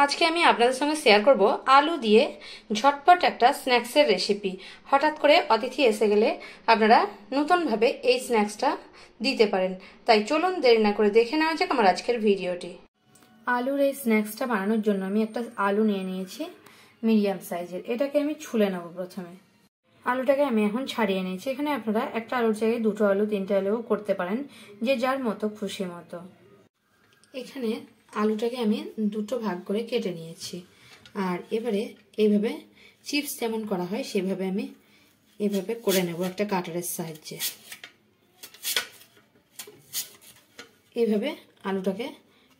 আজকে আমি আপনাদের সঙ্গে শেয়ার করব আলু দিয়ে ঝটপট একটা স্ন্যাক্সের রেসিপি। হঠাৎ করে অতিথি এসে গেলে আপনারা নতুনভাবে এই স্ন্যাক্সটা দিতে পারেন। তাই চলুন দেরি না করে দেখে নেওয়া যাক আমার আজকের ভিডিওটি। আলুর এই স্ন্যাক্সটা বানানোর জন্য আমি একটা আলু নিয়ে নিয়েছি মিডিয়াম সাইজের। এটাকে আমি ছুলে নেব। প্রথমে আলুটাকে আমি এখন ছাড়িয়ে নিয়েছি। এখানে আপনারা একটা আলুর জায়গায় দুটো আলু তিনটে আলুও করতে পারেন, যে যার মতো খুশি মতো। এখানে আলুটাকে আমি দুটো ভাগ করে কেটে নিয়েছি। আর এবারে এইভাবে চিপস যেমন করা হয় সেভাবে আমি এভাবে করে নেব একটা কাটারের সাহায্যে। এইভাবে আলুটাকে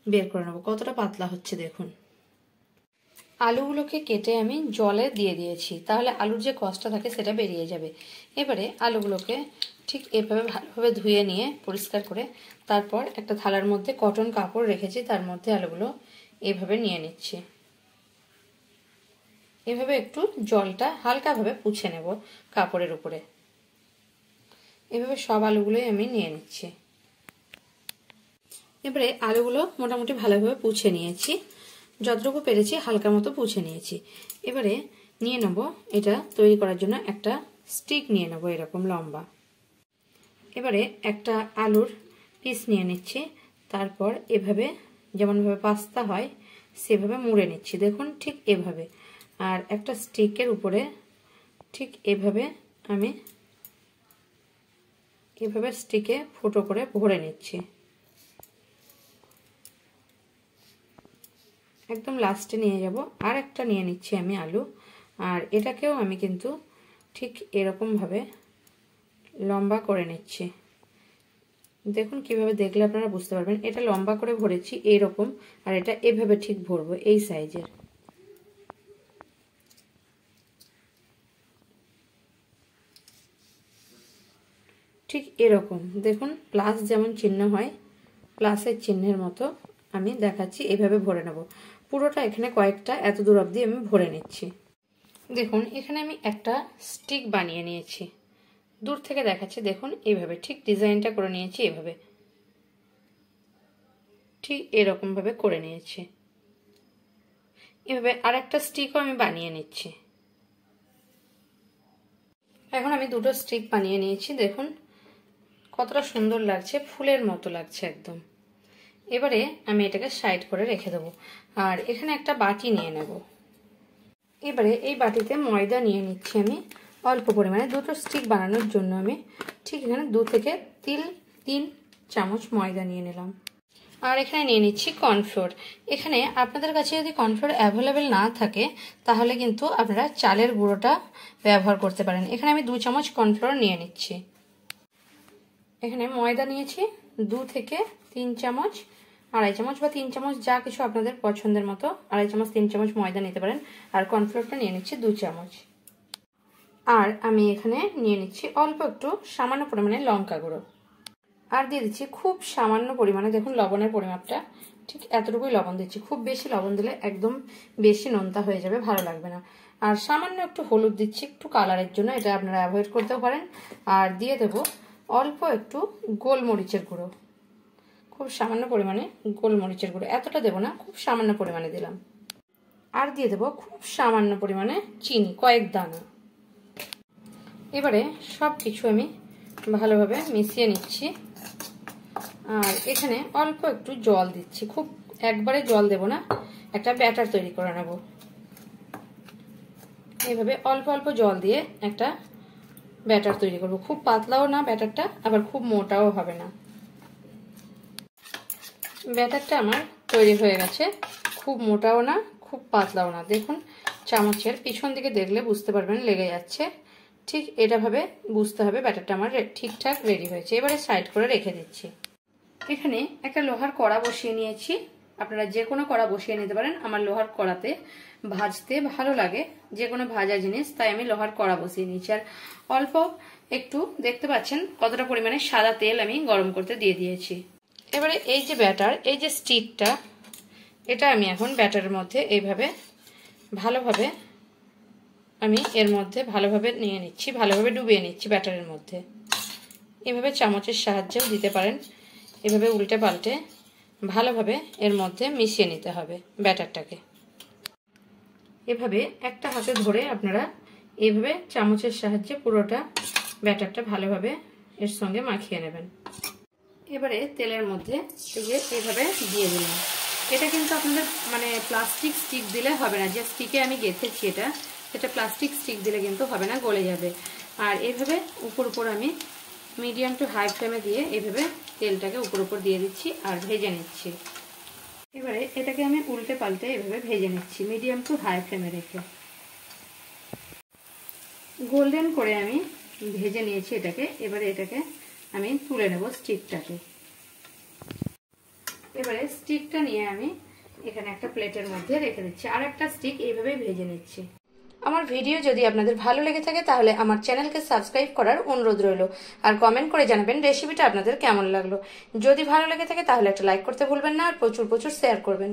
বের করে নেব। কতটা পাতলা হচ্ছে দেখুন। আলুগুলোকে কেটে আমি জলে দিয়ে দিয়েছি, তাহলে আলুর যে কষটা থাকে সেটা বেরিয়ে যাবে। এবারে আলুগুলোকে ঠিক এভাবে ভালোভাবে ধুয়ে নিয়ে পরিষ্কার করে তারপর একটা থালার মধ্যে কটন কাপড় রেখেছি, তার মধ্যে আলুগুলো এভাবে নিয়ে নিচ্ছি। এভাবে একটু জলটা হালকাভাবে পুছে নেব কাপড়ের উপরে। এভাবে সব আলুগুলোই আমি নিয়ে নিচ্ছি। এবারে আলুগুলো মোটামুটি ভালোভাবে পুছে নিয়েছি, যতটুকু পেরেছি হালকা মতো পুছে নিয়েছি। এবারে নিয়ে নেব এটা তৈরি করার জন্য একটা স্টিক নিয়ে নেব এরকম লম্বা। এবারে একটা আলুর পিস নিয়ে নিচ্ছি, তারপর এভাবে যেমনভাবে পাস্তা হয় সেভাবে মুড়ে নিচ্ছি। দেখুন ঠিক এভাবে। আর একটা স্টিকের উপরে ঠিক এভাবে আমি এভাবে স্টিকে ফুটো করে ভরে নিচ্ছি। একদম লাস্টে নিয়ে যাব। আর একটা নিয়ে নিচ্ছি আমি আলু। আর এটাকেও আমি কিন্তু ঠিক এরকমভাবে লম্বা করে নিচ্ছি। দেখুন কিভাবে দেখলে আপনারা বুঝতে পারবেন। এটা লম্বা করে ভরেছি এইরকম, আর এটা এভাবে ঠিক ভরবো এই সাইজের। ঠিক এরকম দেখুন, প্লাস যেমন চিহ্ন হয় প্লাসের চিহ্নের মতো আমি দেখাচ্ছি। এভাবে ভরে নেব পুরোটা। এখানে কয়েকটা এত দূর অবধি আমি ভরে নিচ্ছি। দেখুন এখানে আমি একটা স্টিক বানিয়ে নিয়েছি। দূর থেকে দেখাচ্ছি দেখুন, এইভাবে ঠিক ডিজাইনটা করে নিয়েছি। এভাবে ঠিক এরকম ভাবে করে নিয়েছি। এভাবে আর একটা স্টিকও আমি বানিয়ে নিচ্ছি। এখন আমি দুটো স্টিক বানিয়ে নিয়েছি। দেখুন কতটা সুন্দর লাগছে, ফুলের মতো লাগছে একদম। এবারে আমি এটাকে সাইড করে রেখে দেবো। আর এখানে একটা বাটি নিয়ে নেব। এবারে এই বাটিতে ময়দা নিয়ে নিচ্ছি আমি অল্প পরিমাণে। দুটো স্টিক বানানোর জন্য আমি ঠিক এখানে 2 থেকে 3 চামচ ময়দা নিয়ে নিলাম। আর এখানে নিয়ে নিচ্ছি কর্নফ্লোর। এখানে আপনাদের কাছে যদি কর্নফ্লোর অ্যাভেলেবেল না থাকে তাহলে কিন্তু আপনারা চালের গুঁড়োটা ব্যবহার করতে পারেন। এখানে আমি 2 চামচ কর্নফ্লোর নিয়ে নিচ্ছি। এখানে ময়দা নিয়েছি 2 থেকে 3 চামচ, 2.5 চামচ বা 3 চামচ, যা কিছু আপনাদের পছন্দের মতো। 2.5 চামচ 3 চামচ ময়দা নিতে পারেন। আর কর্নফ্লোরটা নিয়ে নিচ্ছি 2 চামচ। আর আমি এখানে নিয়ে নিচ্ছি অল্প একটু সামান্য পরিমাণে লঙ্কা গুঁড়ো। আর দিয়ে দিচ্ছি খুব সামান্য পরিমাণে, দেখুন লবণের পরিমাপটা ঠিক এতটুকুই লবণ দিচ্ছি। খুব বেশি লবণ দিলে একদম বেশি নোনতা হয়ে যাবে, ভালো লাগবে না। আর সামান্য একটু হলুদ দিচ্ছি একটু কালারের জন্য, এটা আপনারা অ্যাভয়েড করতেও পারেন। আর দিয়ে দেবো অল্প একটু গোলমরিচের গুঁড়ো, খুব সামান্য পরিমাণে গোলমরিচের গুঁড়ো। এতটা দেবো না, খুব সামান্য পরিমাণে দিলাম। আর দিয়ে দেবো খুব সামান্য পরিমাণে চিনি, কয়েক দানা। এবারে সব কিছু আমি ভালোভাবে মিশিয়ে নিচ্ছি। আর এখানে অল্প একটু জল দিচ্ছি, খুব একবারে জল দেব না, একটা ব্যাটার তৈরি করে নেব। এইভাবে অল্প অল্প জল দিয়ে একটা ব্যাটার তৈরি করব। খুব পাতলাও না ব্যাটারটা, আবার খুব মোটাও হবে না। ব্যাটারটা আমার তৈরি হয়ে গেছে, খুব মোটাও না খুব পাতলাও না। দেখুন চামচের পিছন দিকে দেখলে বুঝতে পারবেন লেগে যাচ্ছে। ঠিক এটাভাবে বুঝতে হবে ব্যাটারটা আমার ঠিকঠাক রেডি হয়েছে। এবারে সাইড করে রেখে দিচ্ছি। এখানে একটা লোহার কড়া বসিয়ে নিয়েছি। আপনারা যে কোনো কড়া বসিয়ে নিতে পারেন। আমার লোহার কড়াতে ভাজতে ভালো লাগে যে কোনো ভাজা জিনিস, তাই আমি লোহার কড়া বসিয়ে নিয়েছি। আর অল্প একটু দেখতে পাচ্ছেন কতটা পরিমাণে সাদা তেল আমি গরম করতে দিয়ে দিয়েছি। এবারে এই যে ব্যাটার, এই যে স্টিকটা, এটা আমি এখন ব্যাটারের মধ্যে এইভাবে ভালোভাবে আমি এর মধ্যে ভালোভাবে নিয়ে নিচ্ছি, ভালোভাবে ডুবিয়ে নিচ্ছি ব্যাটারের মধ্যে। এভাবে চামচের সাহায্যেও দিতে পারেন। এভাবে উল্টে পাল্টে ভালোভাবে এর মধ্যে মিশিয়ে নিতে হবে ব্যাটারটাকে। এভাবে একটা হাতে ধরে আপনারা এইভাবে চামচের সাহায্যে পুরোটা ব্যাটারটা ভালোভাবে এর সঙ্গে মাখিয়ে নেবেন। এবারে তেলের মধ্যে এইভাবে দিয়ে দিলাম। এটা কিন্তু আপনাদের মানে প্লাস্টিক স্টিক দিলে হবে না, যে স্টিকে আমি গেঁথেছি এটা প্লাস্টিক স্টিক দিলে কিন্তু হবে না, গলে যাবে। আর এইভাবে উপর আমি মিডিয়াম টু হাই ফ্লেমে দিয়ে এইভাবে তেলটাকে উপর দিয়ে দিচ্ছি আর ভেজে নিচ্ছি। এবারে এটাকে আমি উল্টে পাল্টে এভাবে ভেজে নিচ্ছি মিডিয়াম টু হাই ফ্লেমে রেখে। গোল্ডেন করে আমি ভেজে নিয়েছি এটাকে। এবারে এটাকে আমি তুলে নেব স্টিকটাকে। এবারে স্টিকটা নিয়ে আমি এখানে একটা প্লেটের মধ্যে রেখে দিচ্ছি, আর একটা স্টিক এইভাবে ভেজে নিচ্ছি। আমার ভিডিও যদি আপনাদের ভালো লেগে থাকে তাহলে আমার চ্যানেলকে সাবস্ক্রাইব করার অনুরোধ রইল, আর কমেন্ট করে জানাবেন রেসিপিটা আপনাদের কেমন লাগলো। যদি ভালো লেগে থাকে তাহলে একটা লাইক করতে ভুলবেন না, আর প্রচুর শেয়ার করবেন।